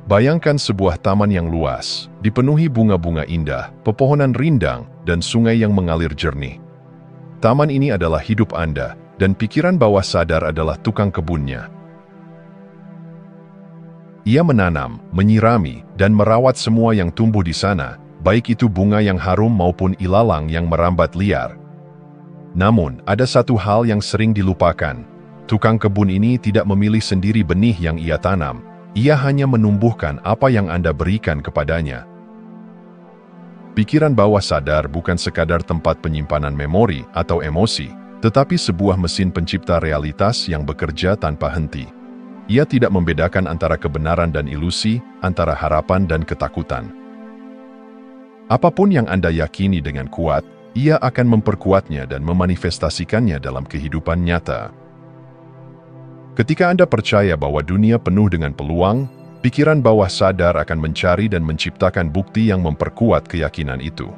Bayangkan sebuah taman yang luas, dipenuhi bunga-bunga indah, pepohonan rindang, dan sungai yang mengalir jernih. Taman ini adalah hidup Anda, dan pikiran bawah sadar adalah tukang kebunnya. Ia menanam, menyirami, dan merawat semua yang tumbuh di sana, baik itu bunga yang harum maupun ilalang yang merambat liar. Namun, ada satu hal yang sering dilupakan. Tukang kebun ini tidak memilih sendiri benih yang ia tanam. Ia hanya menumbuhkan apa yang Anda berikan kepadanya. Pikiran bawah sadar bukan sekadar tempat penyimpanan memori atau emosi, tetapi sebuah mesin pencipta realitas yang bekerja tanpa henti. Ia tidak membedakan antara kebenaran dan ilusi, antara harapan dan ketakutan. Apapun yang Anda yakini dengan kuat, ia akan memperkuatnya dan memanifestasikannya dalam kehidupan nyata. Ketika Anda percaya bahwa dunia penuh dengan peluang, pikiran bawah sadar akan mencari dan menciptakan bukti yang memperkuat keyakinan itu.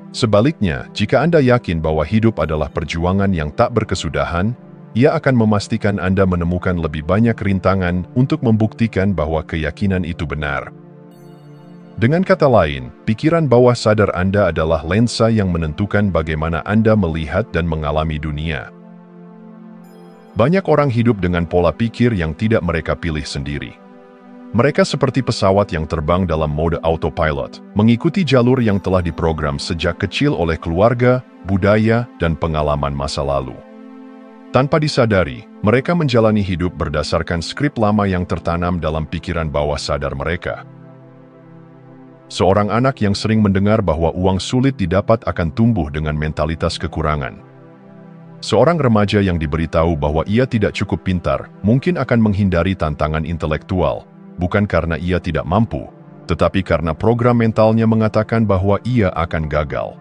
Sebaliknya, jika Anda yakin bahwa hidup adalah perjuangan yang tak berkesudahan, ia akan memastikan Anda menemukan lebih banyak rintangan untuk membuktikan bahwa keyakinan itu benar. Dengan kata lain, pikiran bawah sadar Anda adalah lensa yang menentukan bagaimana Anda melihat dan mengalami dunia. Banyak orang hidup dengan pola pikir yang tidak mereka pilih sendiri. Mereka seperti pesawat yang terbang dalam mode autopilot, mengikuti jalur yang telah diprogram sejak kecil oleh keluarga, budaya, dan pengalaman masa lalu. Tanpa disadari, mereka menjalani hidup berdasarkan skrip lama yang tertanam dalam pikiran bawah sadar mereka. Seorang anak yang sering mendengar bahwa uang sulit didapat akan tumbuh dengan mentalitas kekurangan. Seorang remaja yang diberitahu bahwa ia tidak cukup pintar, mungkin akan menghindari tantangan intelektual, bukan karena ia tidak mampu, tetapi karena program mentalnya mengatakan bahwa ia akan gagal.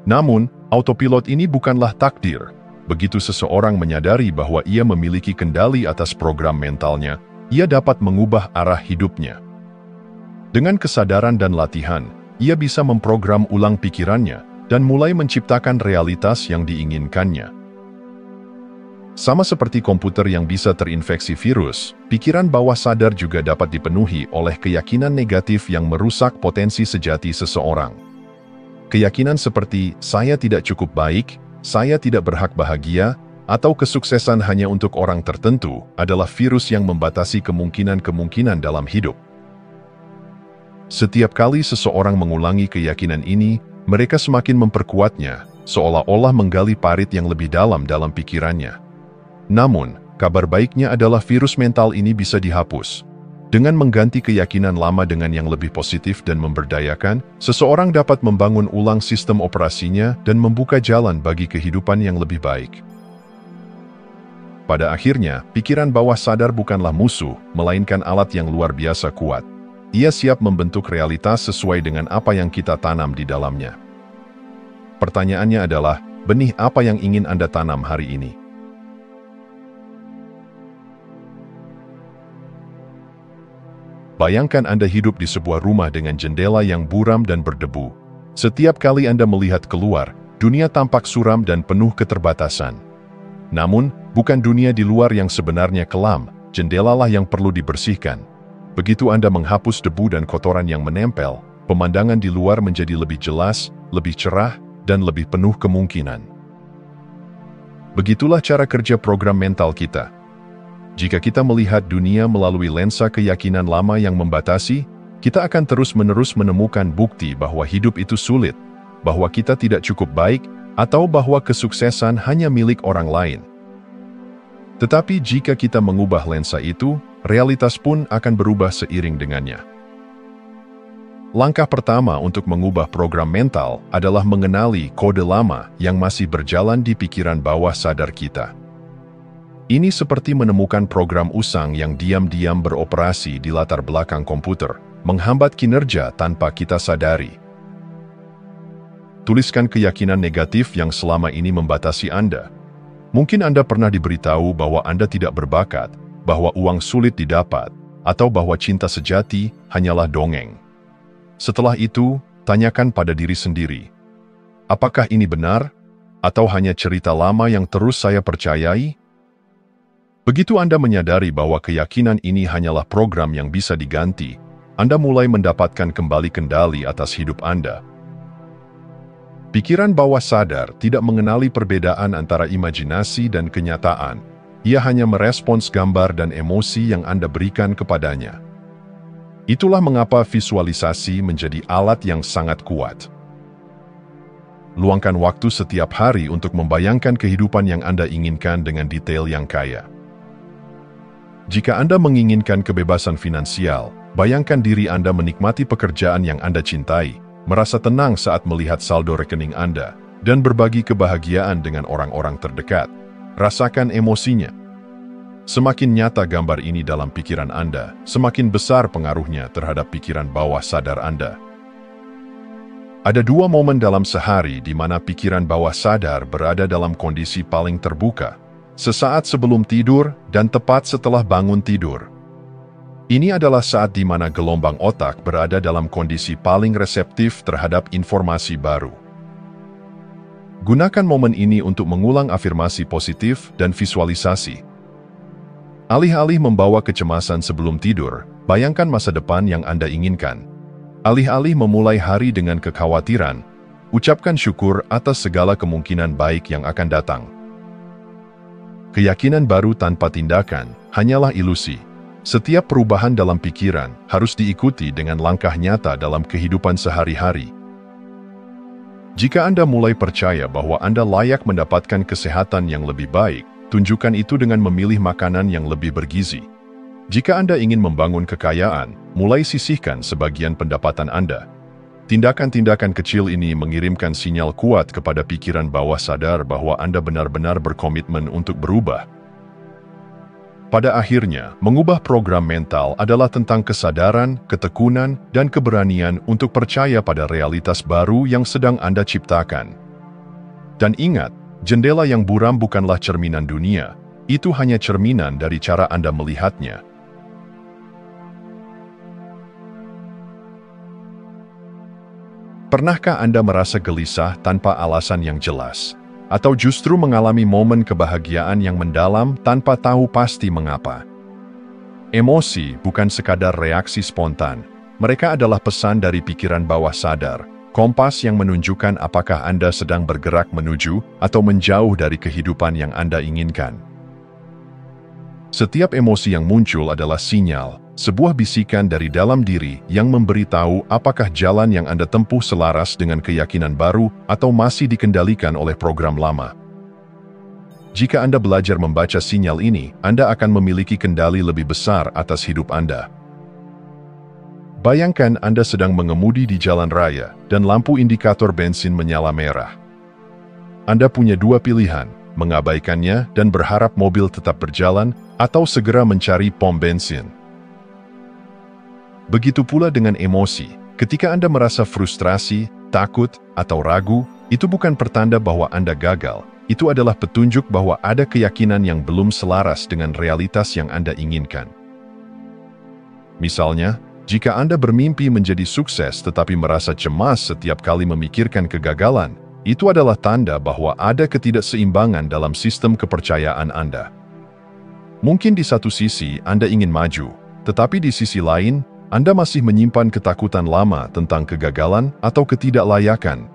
Namun, autopilot ini bukanlah takdir. Begitu seseorang menyadari bahwa ia memiliki kendali atas program mentalnya, ia dapat mengubah arah hidupnya. Dengan kesadaran dan latihan, ia bisa memprogram ulang pikirannya, dan mulai menciptakan realitas yang diinginkannya. Sama seperti komputer yang bisa terinfeksi virus, pikiran bawah sadar juga dapat dipenuhi oleh keyakinan negatif yang merusak potensi sejati seseorang. Keyakinan seperti, saya tidak cukup baik, saya tidak berhak bahagia, atau kesuksesan hanya untuk orang tertentu, adalah virus yang membatasi kemungkinan-kemungkinan dalam hidup. Setiap kali seseorang mengulangi keyakinan ini, mereka semakin memperkuatnya, seolah-olah menggali parit yang lebih dalam pikirannya. Namun, kabar baiknya adalah virus mental ini bisa dihapus. Dengan mengganti keyakinan lama dengan yang lebih positif dan memberdayakan, seseorang dapat membangun ulang sistem operasinya dan membuka jalan bagi kehidupan yang lebih baik. Pada akhirnya, pikiran bawah sadar bukanlah musuh, melainkan alat yang luar biasa kuat. Ia siap membentuk realitas sesuai dengan apa yang kita tanam di dalamnya. Pertanyaannya adalah, benih apa yang ingin Anda tanam hari ini? Bayangkan Anda hidup di sebuah rumah dengan jendela yang buram dan berdebu. Setiap kali Anda melihat keluar, dunia tampak suram dan penuh keterbatasan. Namun, bukan dunia di luar yang sebenarnya kelam, jendelalah yang perlu dibersihkan. Begitu Anda menghapus debu dan kotoran yang menempel, pemandangan di luar menjadi lebih jelas, lebih cerah, dan lebih penuh kemungkinan. Begitulah cara kerja program mental kita. Jika kita melihat dunia melalui lensa keyakinan lama yang membatasi, kita akan terus-menerus menemukan bukti bahwa hidup itu sulit, bahwa kita tidak cukup baik, atau bahwa kesuksesan hanya milik orang lain. Tetapi jika kita mengubah lensa itu, realitas pun akan berubah seiring dengannya. Langkah pertama untuk mengubah program mental adalah mengenali kode lama yang masih berjalan di pikiran bawah sadar kita. Ini seperti menemukan program usang yang diam-diam beroperasi di latar belakang komputer, menghambat kinerja tanpa kita sadari. Tuliskan keyakinan negatif yang selama ini membatasi Anda. Mungkin Anda pernah diberitahu bahwa Anda tidak berbakat, bahwa uang sulit didapat, atau bahwa cinta sejati hanyalah dongeng. Setelah itu, tanyakan pada diri sendiri, apakah ini benar, atau hanya cerita lama yang terus saya percayai? Begitu Anda menyadari bahwa keyakinan ini hanyalah program yang bisa diganti, Anda mulai mendapatkan kembali kendali atas hidup Anda. Pikiran bawah sadar tidak mengenali perbedaan antara imajinasi dan kenyataan. Ia hanya merespons gambar dan emosi yang Anda berikan kepadanya. Itulah mengapa visualisasi menjadi alat yang sangat kuat. Luangkan waktu setiap hari untuk membayangkan kehidupan yang Anda inginkan dengan detail yang kaya. Jika Anda menginginkan kebebasan finansial, bayangkan diri Anda menikmati pekerjaan yang Anda cintai, merasa tenang saat melihat saldo rekening Anda, dan berbagi kebahagiaan dengan orang-orang terdekat. Rasakan emosinya. Semakin nyata gambar ini dalam pikiran Anda, semakin besar pengaruhnya terhadap pikiran bawah sadar Anda. Ada 2 momen dalam sehari di mana pikiran bawah sadar berada dalam kondisi paling terbuka, sesaat sebelum tidur dan tepat setelah bangun tidur. Ini adalah saat di mana gelombang otak berada dalam kondisi paling reseptif terhadap informasi baru. Gunakan momen ini untuk mengulang afirmasi positif dan visualisasi. Alih-alih membawa kecemasan sebelum tidur, bayangkan masa depan yang Anda inginkan. Alih-alih memulai hari dengan kekhawatiran, ucapkan syukur atas segala kemungkinan baik yang akan datang. Keyakinan baru tanpa tindakan hanyalah ilusi. Setiap perubahan dalam pikiran harus diikuti dengan langkah nyata dalam kehidupan sehari-hari. Jika Anda mulai percaya bahwa Anda layak mendapatkan kesehatan yang lebih baik, tunjukkan itu dengan memilih makanan yang lebih bergizi. Jika Anda ingin membangun kekayaan, mulai sisihkan sebagian pendapatan Anda. Tindakan-tindakan kecil ini mengirimkan sinyal kuat kepada pikiran bawah sadar bahwa Anda benar-benar berkomitmen untuk berubah. Pada akhirnya, mengubah program mental adalah tentang kesadaran, ketekunan, dan keberanian untuk percaya pada realitas baru yang sedang Anda ciptakan. Dan ingat, jendela yang buram bukanlah cerminan dunia, itu hanya cerminan dari cara Anda melihatnya. Pernahkah Anda merasa gelisah tanpa alasan yang jelas? Atau justru mengalami momen kebahagiaan yang mendalam tanpa tahu pasti mengapa? Emosi bukan sekadar reaksi spontan. Mereka adalah pesan dari pikiran bawah sadar, kompas yang menunjukkan apakah Anda sedang bergerak menuju atau menjauh dari kehidupan yang Anda inginkan. Setiap emosi yang muncul adalah sinyal, sebuah bisikan dari dalam diri yang memberitahu apakah jalan yang Anda tempuh selaras dengan keyakinan baru atau masih dikendalikan oleh program lama. Jika Anda belajar membaca sinyal ini, Anda akan memiliki kendali lebih besar atas hidup Anda. Bayangkan Anda sedang mengemudi di jalan raya dan lampu indikator bensin menyala merah. Anda punya 2 pilihan, mengabaikannya dan berharap mobil tetap berjalan, atau segera mencari pom bensin. Begitu pula dengan emosi. Ketika Anda merasa frustrasi, takut, atau ragu, itu bukan pertanda bahwa Anda gagal. Itu adalah petunjuk bahwa ada keyakinan yang belum selaras dengan realitas yang Anda inginkan. Misalnya, jika Anda bermimpi menjadi sukses tetapi merasa cemas setiap kali memikirkan kegagalan, itu adalah tanda bahwa ada ketidakseimbangan dalam sistem kepercayaan Anda. Mungkin di satu sisi Anda ingin maju, tetapi di sisi lain, Anda masih menyimpan ketakutan lama tentang kegagalan atau ketidaklayakan.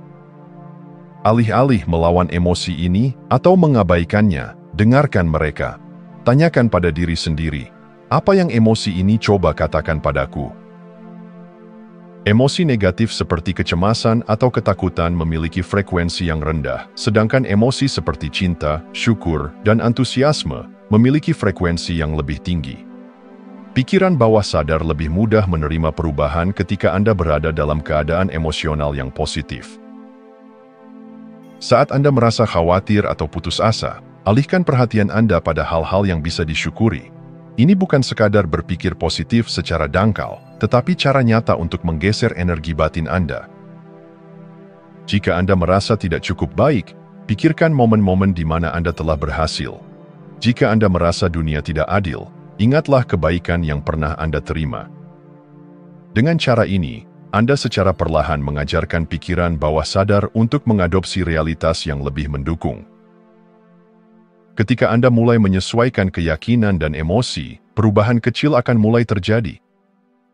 Alih-alih melawan emosi ini atau mengabaikannya, dengarkan mereka. Tanyakan pada diri sendiri, apa yang emosi ini coba katakan padaku? Emosi negatif seperti kecemasan atau ketakutan memiliki frekuensi yang rendah, sedangkan emosi seperti cinta, syukur, dan antusiasme memiliki frekuensi yang lebih tinggi. Pikiran bawah sadar lebih mudah menerima perubahan ketika Anda berada dalam keadaan emosional yang positif. Saat Anda merasa khawatir atau putus asa, alihkan perhatian Anda pada hal-hal yang bisa disyukuri. Ini bukan sekadar berpikir positif secara dangkal, tetapi cara nyata untuk menggeser energi batin Anda. Jika Anda merasa tidak cukup baik, pikirkan momen-momen di mana Anda telah berhasil. Jika Anda merasa dunia tidak adil, ingatlah kebaikan yang pernah Anda terima. Dengan cara ini, Anda secara perlahan mengajarkan pikiran bawah sadar untuk mengadopsi realitas yang lebih mendukung. Ketika Anda mulai menyesuaikan keyakinan dan emosi, perubahan kecil akan mulai terjadi.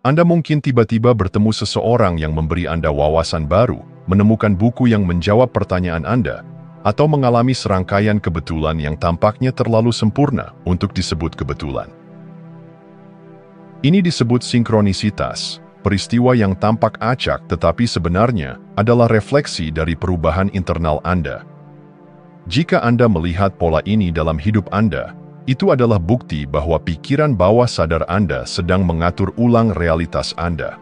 Anda mungkin tiba-tiba bertemu seseorang yang memberi Anda wawasan baru, menemukan buku yang menjawab pertanyaan Anda, atau mengalami serangkaian kebetulan yang tampaknya terlalu sempurna untuk disebut kebetulan. Ini disebut sinkronisitas, peristiwa yang tampak acak tetapi sebenarnya adalah refleksi dari perubahan internal Anda. Jika Anda melihat pola ini dalam hidup Anda, itu adalah bukti bahwa pikiran bawah sadar Anda sedang mengatur ulang realitas Anda.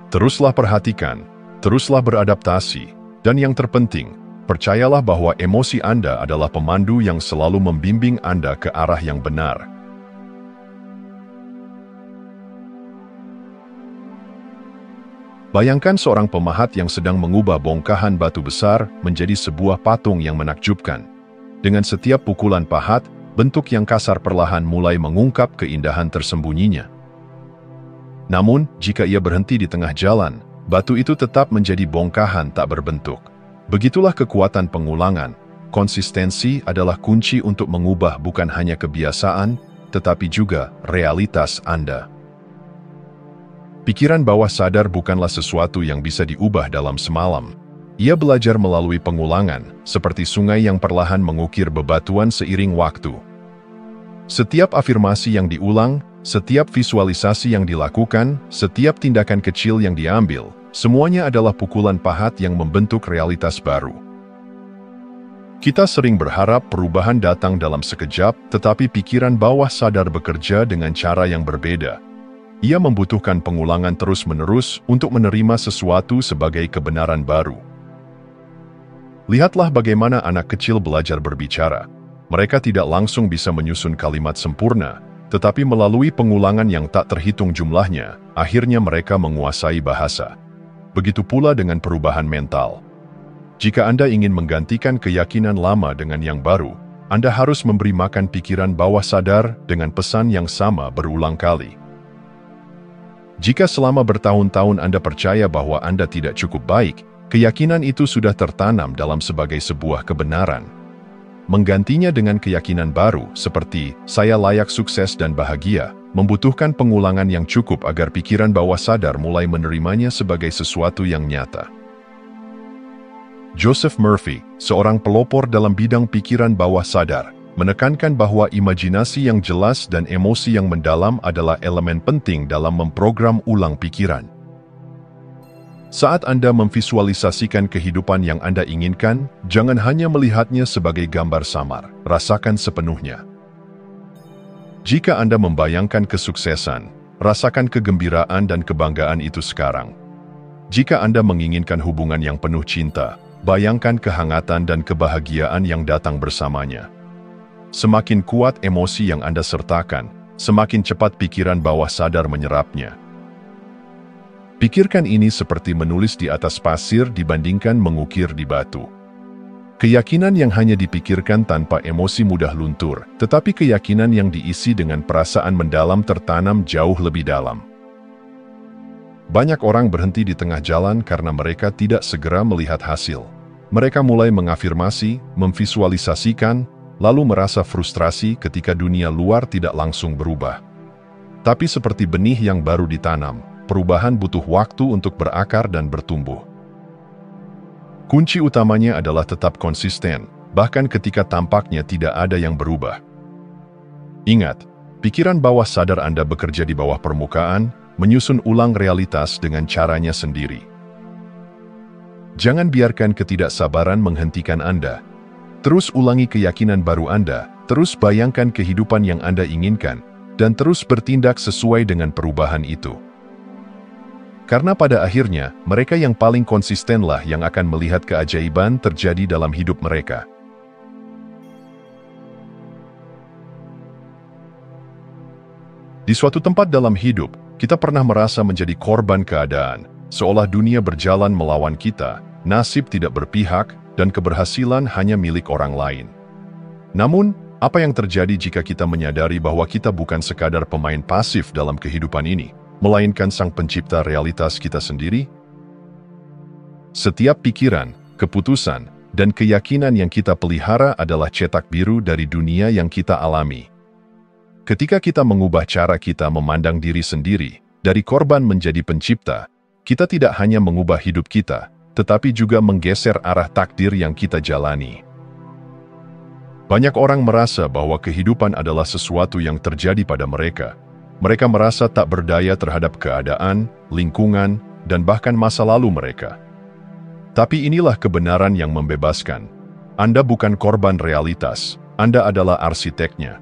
Teruslah perhatikan, teruslah beradaptasi, dan yang terpenting, percayalah bahwa emosi Anda adalah pemandu yang selalu membimbing Anda ke arah yang benar. Bayangkan seorang pemahat yang sedang mengubah bongkahan batu besar menjadi sebuah patung yang menakjubkan. Dengan setiap pukulan pahat, bentuk yang kasar perlahan mulai mengungkap keindahan tersembunyinya. Namun, jika ia berhenti di tengah jalan, batu itu tetap menjadi bongkahan tak berbentuk. Begitulah kekuatan pengulangan. Konsistensi adalah kunci untuk mengubah bukan hanya kebiasaan, tetapi juga realitas Anda. Pikiran bawah sadar bukanlah sesuatu yang bisa diubah dalam semalam. Ia belajar melalui pengulangan, seperti sungai yang perlahan mengukir bebatuan seiring waktu. Setiap afirmasi yang diulang, setiap visualisasi yang dilakukan, setiap tindakan kecil yang diambil, semuanya adalah pukulan pahat yang membentuk realitas baru. Kita sering berharap perubahan datang dalam sekejap, tetapi pikiran bawah sadar bekerja dengan cara yang berbeda. Ia membutuhkan pengulangan terus-menerus untuk menerima sesuatu sebagai kebenaran baru. Lihatlah bagaimana anak kecil belajar berbicara. Mereka tidak langsung bisa menyusun kalimat sempurna, tetapi melalui pengulangan yang tak terhitung jumlahnya, akhirnya mereka menguasai bahasa. Begitu pula dengan perubahan mental. Jika Anda ingin menggantikan keyakinan lama dengan yang baru, Anda harus memberi makan pikiran bawah sadar dengan pesan yang sama berulang kali. Jika selama bertahun-tahun Anda percaya bahwa Anda tidak cukup baik, keyakinan itu sudah tertanam dalam sebagai sebuah kebenaran. Menggantinya dengan keyakinan baru, seperti "saya layak sukses dan bahagia", membutuhkan pengulangan yang cukup agar pikiran bawah sadar mulai menerimanya sebagai sesuatu yang nyata. Joseph Murphy, seorang pelopor dalam bidang pikiran bawah sadar, menekankan bahwa imajinasi yang jelas dan emosi yang mendalam adalah elemen penting dalam memprogram ulang pikiran. Saat Anda memvisualisasikan kehidupan yang Anda inginkan, jangan hanya melihatnya sebagai gambar samar, rasakan sepenuhnya. Jika Anda membayangkan kesuksesan, rasakan kegembiraan dan kebanggaan itu sekarang. Jika Anda menginginkan hubungan yang penuh cinta, bayangkan kehangatan dan kebahagiaan yang datang bersamanya. Semakin kuat emosi yang Anda sertakan, semakin cepat pikiran bawah sadar menyerapnya. Pikirkan ini seperti menulis di atas pasir dibandingkan mengukir di batu. Keyakinan yang hanya dipikirkan tanpa emosi mudah luntur, tetapi keyakinan yang diisi dengan perasaan mendalam tertanam jauh lebih dalam. Banyak orang berhenti di tengah jalan karena mereka tidak segera melihat hasil. Mereka mulai mengafirmasi, memvisualisasikan, lalu merasa frustrasi ketika dunia luar tidak langsung berubah. Tapi seperti benih yang baru ditanam, perubahan butuh waktu untuk berakar dan bertumbuh. Kunci utamanya adalah tetap konsisten, bahkan ketika tampaknya tidak ada yang berubah. Ingat, pikiran bawah sadar Anda bekerja di bawah permukaan, menyusun ulang realitas dengan caranya sendiri. Jangan biarkan ketidaksabaran menghentikan Anda. Terus ulangi keyakinan baru Anda, terus bayangkan kehidupan yang Anda inginkan, dan terus bertindak sesuai dengan perubahan itu. Karena pada akhirnya, mereka yang paling konsistenlah yang akan melihat keajaiban terjadi dalam hidup mereka. Di suatu tempat dalam hidup, kita pernah merasa menjadi korban keadaan, seolah dunia berjalan melawan kita, nasib tidak berpihak, dan keberhasilan hanya milik orang lain. Namun, apa yang terjadi jika kita menyadari bahwa kita bukan sekadar pemain pasif dalam kehidupan ini, melainkan sang pencipta realitas kita sendiri? Setiap pikiran, keputusan, dan keyakinan yang kita pelihara adalah cetak biru dari dunia yang kita alami. Ketika kita mengubah cara kita memandang diri sendiri, dari korban menjadi pencipta, kita tidak hanya mengubah hidup kita, tetapi juga menggeser arah takdir yang kita jalani. Banyak orang merasa bahwa kehidupan adalah sesuatu yang terjadi pada mereka. Mereka merasa tak berdaya terhadap keadaan, lingkungan, dan bahkan masa lalu mereka. Tapi inilah kebenaran yang membebaskan. Anda bukan korban realitas, Anda adalah arsiteknya.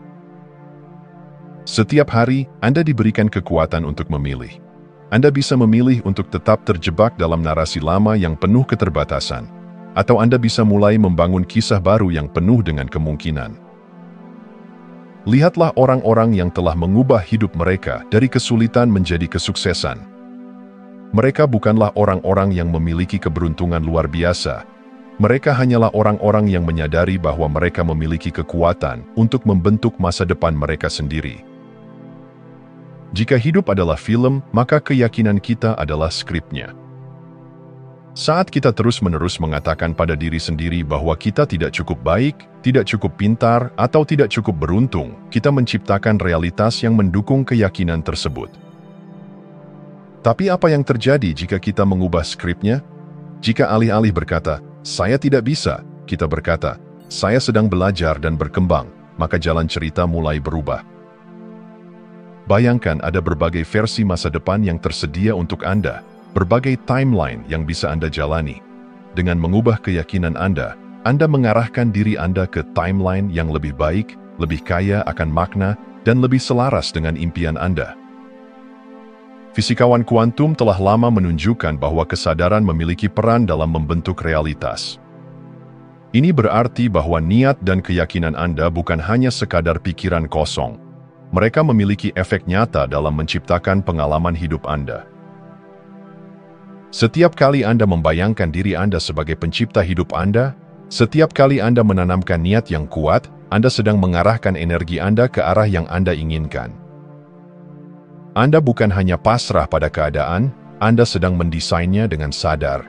Setiap hari, Anda diberikan kekuatan untuk memilih. Anda bisa memilih untuk tetap terjebak dalam narasi lama yang penuh keterbatasan, atau Anda bisa mulai membangun kisah baru yang penuh dengan kemungkinan. Lihatlah orang-orang yang telah mengubah hidup mereka dari kesulitan menjadi kesuksesan. Mereka bukanlah orang-orang yang memiliki keberuntungan luar biasa. Mereka hanyalah orang-orang yang menyadari bahwa mereka memiliki kekuatan untuk membentuk masa depan mereka sendiri. Jika hidup adalah film, maka keyakinan kita adalah skripnya. Saat kita terus-menerus mengatakan pada diri sendiri bahwa kita tidak cukup baik, tidak cukup pintar, atau tidak cukup beruntung, kita menciptakan realitas yang mendukung keyakinan tersebut. Tapi apa yang terjadi jika kita mengubah skripnya? Jika alih-alih berkata, "Saya tidak bisa," kita berkata, "Saya sedang belajar dan berkembang," maka jalan cerita mulai berubah. Bayangkan ada berbagai versi masa depan yang tersedia untuk Anda, berbagai timeline yang bisa Anda jalani. Dengan mengubah keyakinan Anda mengarahkan diri Anda ke timeline yang lebih baik, lebih kaya akan makna, dan lebih selaras dengan impian Anda. Fisikawan kuantum telah lama menunjukkan bahwa kesadaran memiliki peran dalam membentuk realitas. Ini berarti bahwa niat dan keyakinan Anda bukan hanya sekadar pikiran kosong. Mereka memiliki efek nyata dalam menciptakan pengalaman hidup Anda. Setiap kali Anda membayangkan diri Anda sebagai pencipta hidup Anda, setiap kali Anda menanamkan niat yang kuat, Anda sedang mengarahkan energi Anda ke arah yang Anda inginkan. Anda bukan hanya pasrah pada keadaan, Anda sedang mendesainnya dengan sadar.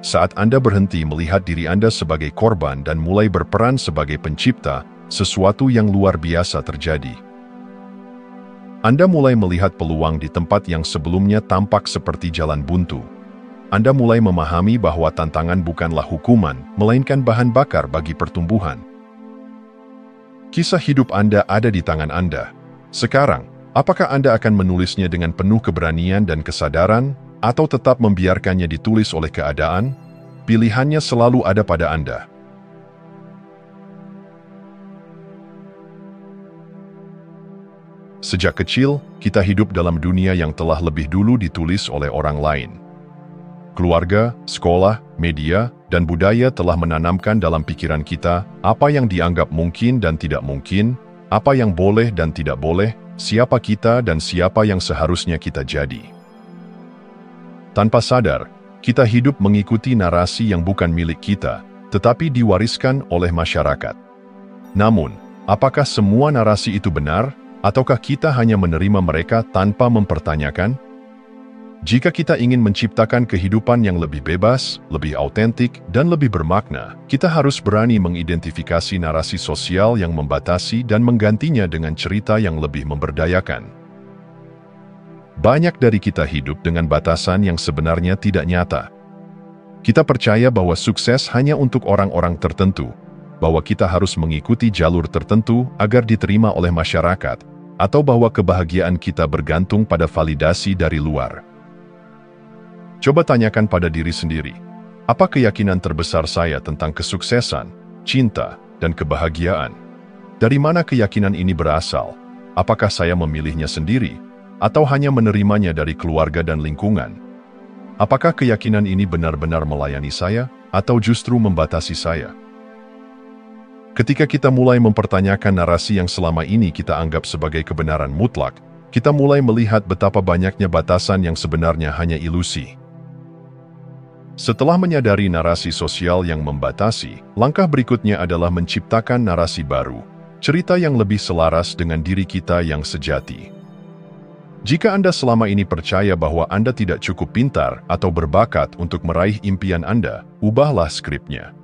Saat Anda berhenti melihat diri Anda sebagai korban dan mulai berperan sebagai pencipta, sesuatu yang luar biasa terjadi. Anda mulai melihat peluang di tempat yang sebelumnya tampak seperti jalan buntu. Anda mulai memahami bahwa tantangan bukanlah hukuman, melainkan bahan bakar bagi pertumbuhan. Kisah hidup Anda ada di tangan Anda. Sekarang, apakah Anda akan menulisnya dengan penuh keberanian dan kesadaran, atau tetap membiarkannya ditulis oleh keadaan? Pilihannya selalu ada pada Anda. Sejak kecil, kita hidup dalam dunia yang telah lebih dulu ditulis oleh orang lain. Keluarga, sekolah, media, dan budaya telah menanamkan dalam pikiran kita apa yang dianggap mungkin dan tidak mungkin, apa yang boleh dan tidak boleh, siapa kita dan siapa yang seharusnya kita jadi. Tanpa sadar, kita hidup mengikuti narasi yang bukan milik kita, tetapi diwariskan oleh masyarakat. Namun, apakah semua narasi itu benar? Ataukah kita hanya menerima mereka tanpa mempertanyakan? Jika kita ingin menciptakan kehidupan yang lebih bebas, lebih autentik, dan lebih bermakna, kita harus berani mengidentifikasi narasi sosial yang membatasi dan menggantinya dengan cerita yang lebih memberdayakan. Banyak dari kita hidup dengan batasan yang sebenarnya tidak nyata. Kita percaya bahwa sukses hanya untuk orang-orang tertentu, bahwa kita harus mengikuti jalur tertentu agar diterima oleh masyarakat, atau bahwa kebahagiaan kita bergantung pada validasi dari luar. Coba tanyakan pada diri sendiri, apa keyakinan terbesar saya tentang kesuksesan, cinta, dan kebahagiaan? Dari mana keyakinan ini berasal? Apakah saya memilihnya sendiri, atau hanya menerimanya dari keluarga dan lingkungan? Apakah keyakinan ini benar-benar melayani saya, atau justru membatasi saya? Ketika kita mulai mempertanyakan narasi yang selama ini kita anggap sebagai kebenaran mutlak, kita mulai melihat betapa banyaknya batasan yang sebenarnya hanya ilusi. Setelah menyadari narasi sosial yang membatasi, langkah berikutnya adalah menciptakan narasi baru, cerita yang lebih selaras dengan diri kita yang sejati. Jika Anda selama ini percaya bahwa Anda tidak cukup pintar atau berbakat untuk meraih impian Anda, ubahlah skripnya.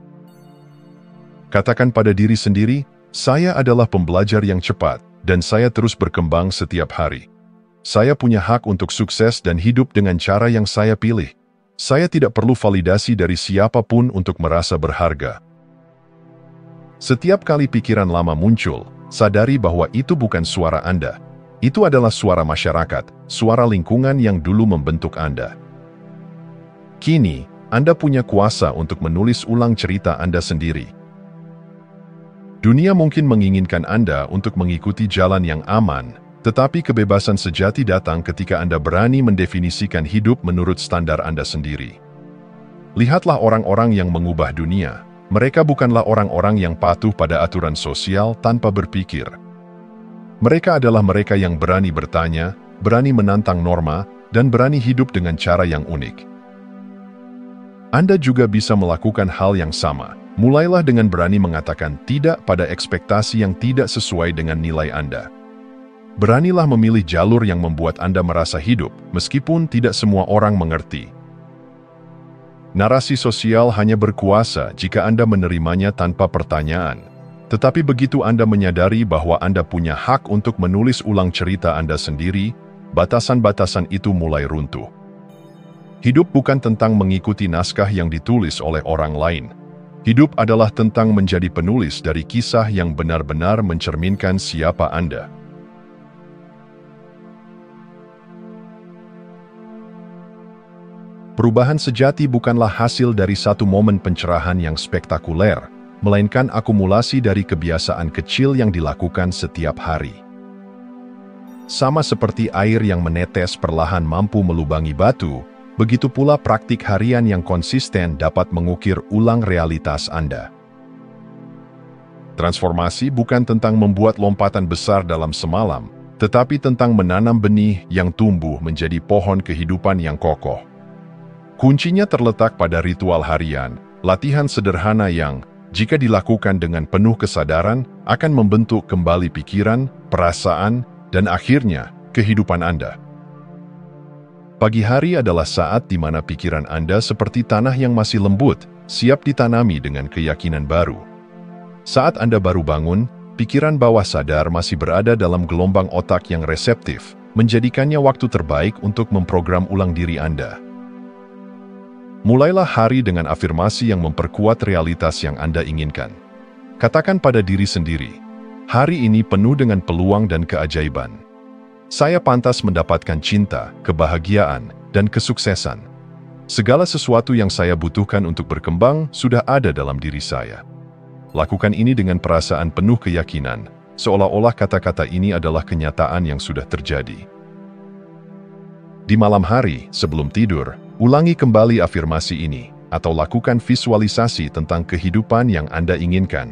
Katakan pada diri sendiri, saya adalah pembelajar yang cepat, dan saya terus berkembang setiap hari. Saya punya hak untuk sukses dan hidup dengan cara yang saya pilih. Saya tidak perlu validasi dari siapapun untuk merasa berharga. Setiap kali pikiran lama muncul, sadari bahwa itu bukan suara Anda. Itu adalah suara masyarakat, suara lingkungan yang dulu membentuk Anda. Kini, Anda punya kuasa untuk menulis ulang cerita Anda sendiri. Dunia mungkin menginginkan Anda untuk mengikuti jalan yang aman, tetapi kebebasan sejati datang ketika Anda berani mendefinisikan hidup menurut standar Anda sendiri. Lihatlah orang-orang yang mengubah dunia. Mereka bukanlah orang-orang yang patuh pada aturan sosial tanpa berpikir. Mereka adalah mereka yang berani bertanya, berani menantang norma, dan berani hidup dengan cara yang unik. Anda juga bisa melakukan hal yang sama. Mulailah dengan berani mengatakan tidak pada ekspektasi yang tidak sesuai dengan nilai Anda. Beranilah memilih jalur yang membuat Anda merasa hidup, meskipun tidak semua orang mengerti. Narasi sosial hanya berkuasa jika Anda menerimanya tanpa pertanyaan. Tetapi begitu Anda menyadari bahwa Anda punya hak untuk menulis ulang cerita Anda sendiri, batasan-batasan itu mulai runtuh. Hidup bukan tentang mengikuti naskah yang ditulis oleh orang lain. Hidup adalah tentang menjadi penulis dari kisah yang benar-benar mencerminkan siapa Anda. Perubahan sejati bukanlah hasil dari satu momen pencerahan yang spektakuler, melainkan akumulasi dari kebiasaan kecil yang dilakukan setiap hari. Sama seperti air yang menetes perlahan mampu melubangi batu, begitu pula praktik harian yang konsisten dapat mengukir ulang realitas Anda. Transformasi bukan tentang membuat lompatan besar dalam semalam, tetapi tentang menanam benih yang tumbuh menjadi pohon kehidupan yang kokoh. Kuncinya terletak pada ritual harian, latihan sederhana yang, jika dilakukan dengan penuh kesadaran, akan membentuk kembali pikiran, perasaan, dan akhirnya, kehidupan Anda. Pagi hari adalah saat di mana pikiran Anda seperti tanah yang masih lembut, siap ditanami dengan keyakinan baru. Saat Anda baru bangun, pikiran bawah sadar masih berada dalam gelombang otak yang reseptif, menjadikannya waktu terbaik untuk memprogram ulang diri Anda. Mulailah hari dengan afirmasi yang memperkuat realitas yang Anda inginkan. Katakan pada diri sendiri, hari ini penuh dengan peluang dan keajaiban. Saya pantas mendapatkan cinta, kebahagiaan, dan kesuksesan. Segala sesuatu yang saya butuhkan untuk berkembang sudah ada dalam diri saya. Lakukan ini dengan perasaan penuh keyakinan, seolah-olah kata-kata ini adalah kenyataan yang sudah terjadi. Di malam hari, sebelum tidur, ulangi kembali afirmasi ini, atau lakukan visualisasi tentang kehidupan yang Anda inginkan.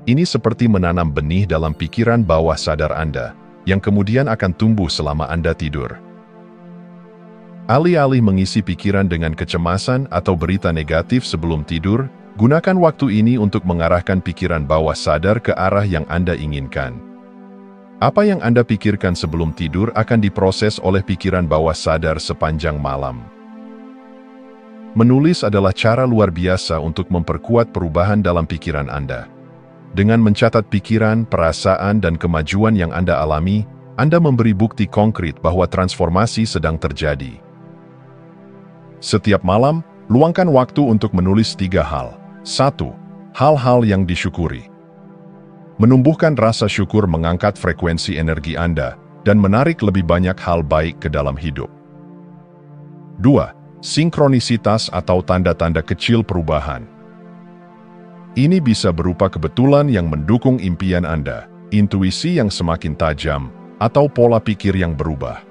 Ini seperti menanam benih dalam pikiran bawah sadar Anda, yang kemudian akan tumbuh selama Anda tidur. Alih-alih mengisi pikiran dengan kecemasan atau berita negatif sebelum tidur, gunakan waktu ini untuk mengarahkan pikiran bawah sadar ke arah yang Anda inginkan. Apa yang Anda pikirkan sebelum tidur akan diproses oleh pikiran bawah sadar sepanjang malam. Menulis adalah cara luar biasa untuk memperkuat perubahan dalam pikiran Anda. Dengan mencatat pikiran, perasaan, dan kemajuan yang Anda alami, Anda memberi bukti konkret bahwa transformasi sedang terjadi. Setiap malam, luangkan waktu untuk menulis 3 hal. 1. Hal-hal yang disyukuri. Menumbuhkan rasa syukur mengangkat frekuensi energi Anda dan menarik lebih banyak hal baik ke dalam hidup. 2. Sinkronisitas atau tanda-tanda kecil perubahan. Ini bisa berupa kebetulan yang mendukung impian Anda, intuisi yang semakin tajam, atau pola pikir yang berubah.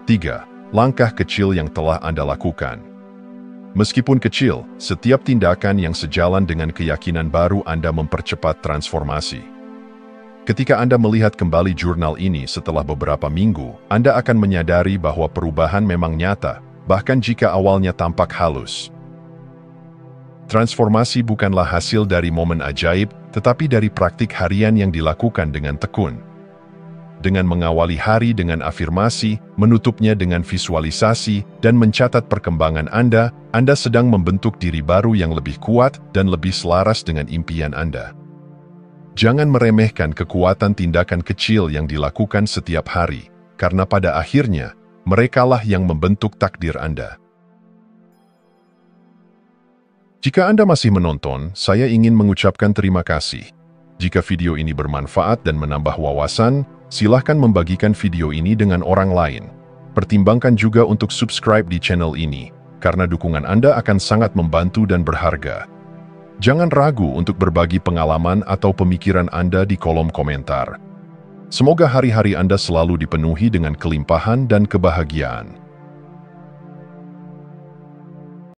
3. Langkah kecil yang telah Anda lakukan. Meskipun kecil, setiap tindakan yang sejalan dengan keyakinan baru Anda mempercepat transformasi. Ketika Anda melihat kembali jurnal ini setelah beberapa minggu, Anda akan menyadari bahwa perubahan memang nyata, bahkan jika awalnya tampak halus. Transformasi bukanlah hasil dari momen ajaib, tetapi dari praktik harian yang dilakukan dengan tekun. dengan mengawali hari dengan afirmasi, menutupnya dengan visualisasi, dan mencatat perkembangan Anda sedang membentuk diri baru yang lebih kuat dan lebih selaras dengan impian Anda. Jangan meremehkan kekuatan tindakan kecil yang dilakukan setiap hari, karena pada akhirnya, merekalah yang membentuk takdir Anda. Jika Anda masih menonton, saya ingin mengucapkan terima kasih. Jika video ini bermanfaat dan menambah wawasan, silahkan membagikan video ini dengan orang lain. Pertimbangkan juga untuk subscribe di channel ini, karena dukungan Anda akan sangat membantu dan berharga. Jangan ragu untuk berbagi pengalaman atau pemikiran Anda di kolom komentar. Semoga hari-hari Anda selalu dipenuhi dengan kelimpahan dan kebahagiaan.